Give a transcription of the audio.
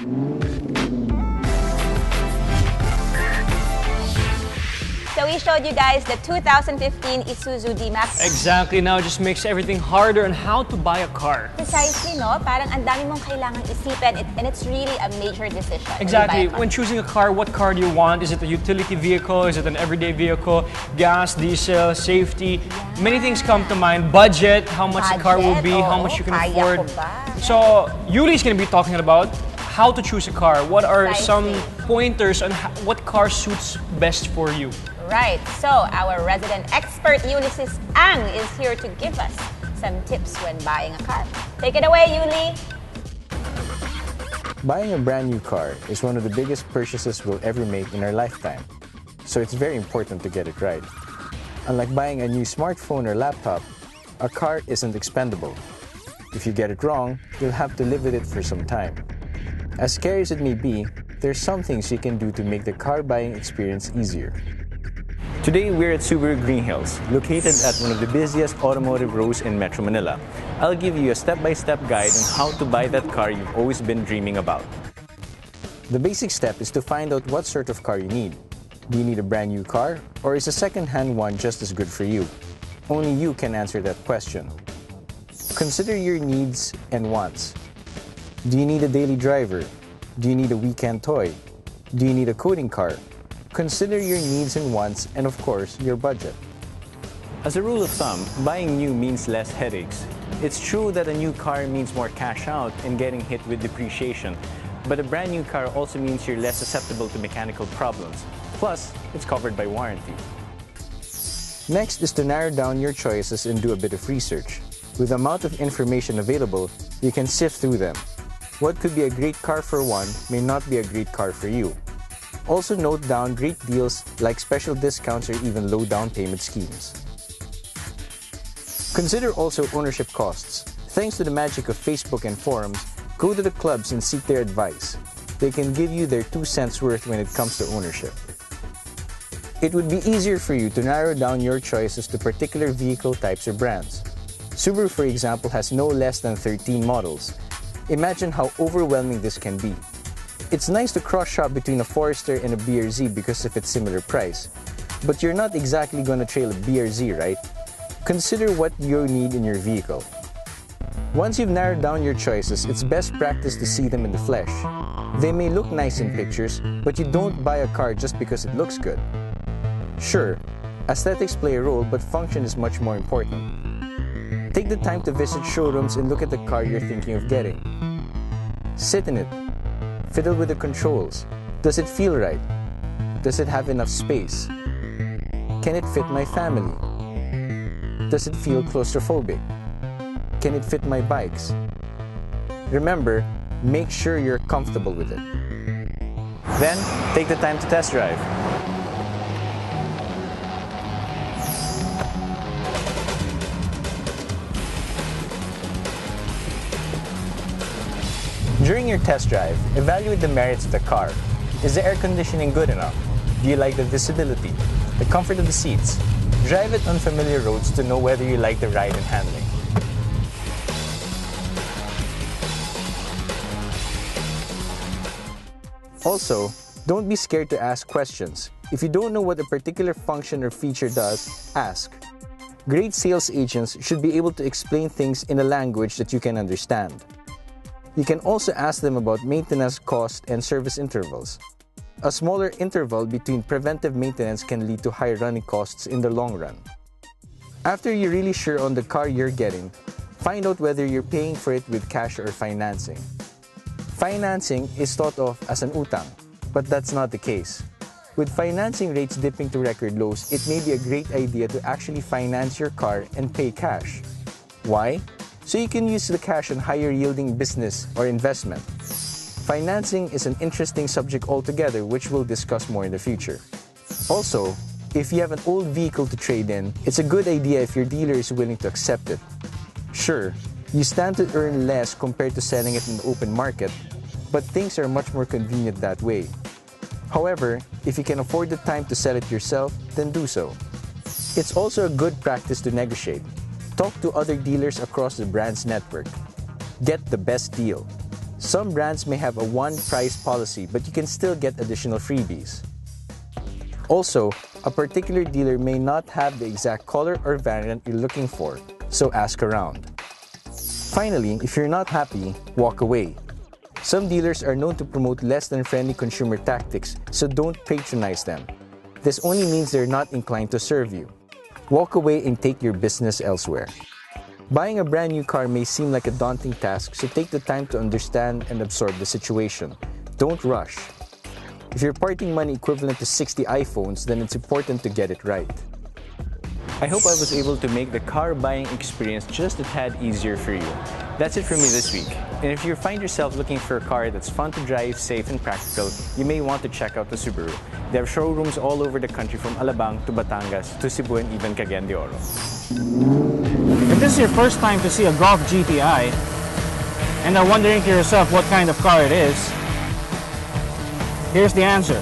So we showed you guys the 2015 Isuzu D-Max. Exactly. Now it just makes everything harder on how to buy a car. Precisely, no? Parang ang dami mong kailangan isipin, and it's really a major decision. Exactly. When choosing a car, what car do you want? Is it a utility vehicle? Is it an everyday vehicle? Gas, diesel, safety? Yeah. Many things come to mind. Budget, how much the car will be, how much you can afford. So Yuli's going to be talking about how to choose a car. What are some pointers on what car suits best for you? Right. So our resident expert Ulysses Ang is here to give us some tips when buying a car. Take it away, Yuli. Buying a brand new car is one of the biggest purchases we'll ever make in our lifetime. So it's very important to get it right. Unlike buying a new smartphone or laptop, a car isn't expendable. If you get it wrong, you'll have to live with it for some time. As scary as it may be, there's some things you can do to make the car buying experience easier. Today, we're at Subaru Green Hills, located at one of the busiest automotive rows in Metro Manila. I'll give you a step-by-step guide on how to buy that car you've always been dreaming about. The basic step is to find out what sort of car you need. Do you need a brand new car, or is a second-hand one just as good for you? Only you can answer that question. Consider your needs and wants. Do you need a daily driver? Do you need a weekend toy? Do you need a coding car? Consider your needs and wants, and of course, your budget. As a rule of thumb, buying new means less headaches. It's true that a new car means more cash out and getting hit with depreciation, but a brand new car also means you're less susceptible to mechanical problems. Plus, it's covered by warranty. Next is to narrow down your choices and do a bit of research. With the amount of information available, you can sift through them. What could be a great car for one may not be a great car for you. Also note down great deals like special discounts or even low down payment schemes. Consider also ownership costs. Thanks to the magic of Facebook and forums, go to the clubs and seek their advice. They can give you their 2 cents worth when it comes to ownership. It would be easier for you to narrow down your choices to particular vehicle types or brands. Subaru, for example, has no less than 13 models. Imagine how overwhelming this can be. It's nice to cross-shop between a Forester and a BRZ because of its similar price. But you're not exactly going to trail a BRZ, right? Consider what you need in your vehicle. Once you've narrowed down your choices, it's best practice to see them in the flesh. They may look nice in pictures, but you don't buy a car just because it looks good. Sure, aesthetics play a role, but function is much more important. Take the time to visit showrooms and look at the car you're thinking of getting. Sit in it. Fiddle with the controls. Does it feel right? Does it have enough space? Can it fit my family? Does it feel claustrophobic? Can it fit my bikes? Remember, make sure you're comfortable with it. Then, take the time to test drive. During your test drive, evaluate the merits of the car. Is the air conditioning good enough? Do you like the visibility, the comfort of the seats? Drive it on familiar roads to know whether you like the ride and handling. Also, don't be scared to ask questions. If you don't know what a particular function or feature does, ask. Great sales agents should be able to explain things in a language that you can understand. You can also ask them about maintenance cost and service intervals. A smaller interval between preventive maintenance can lead to higher running costs in the long run. After you're really sure on the car you're getting, find out whether you're paying for it with cash or financing. Financing is thought of as an utang, but that's not the case. With financing rates dipping to record lows, it may be a great idea to actually finance your car and pay cash. Why? So you can use the cash on higher yielding business or investment. Financing is an interesting subject altogether, which we'll discuss more in the future. Also, if you have an old vehicle to trade in, it's a good idea if your dealer is willing to accept it. Sure, you stand to earn less compared to selling it in the open market, but things are much more convenient that way. However, if you can afford the time to sell it yourself, then do so. It's also a good practice to negotiate. Talk to other dealers across the brand's network. Get the best deal. Some brands may have a one-price policy, but you can still get additional freebies. Also, a particular dealer may not have the exact color or variant you're looking for, so ask around. Finally, if you're not happy, walk away. Some dealers are known to promote less than friendly consumer tactics, so don't patronize them. This only means they're not inclined to serve you. Walk away and take your business elsewhere. Buying a brand new car may seem like a daunting task, so take the time to understand and absorb the situation. Don't rush. If you're parting money equivalent to 60 iPhones, then it's important to get it right. I hope I was able to make the car buying experience just a tad easier for you. That's it for me this week. And if you find yourself looking for a car that's fun to drive, safe, and practical, you may want to check out the Subaru. They have showrooms all over the country from Alabang to Batangas to Cebu and even Cagayan de Oro. If this is your first time to see a Golf GTI, and are wondering to yourself what kind of car it is, here's the answer.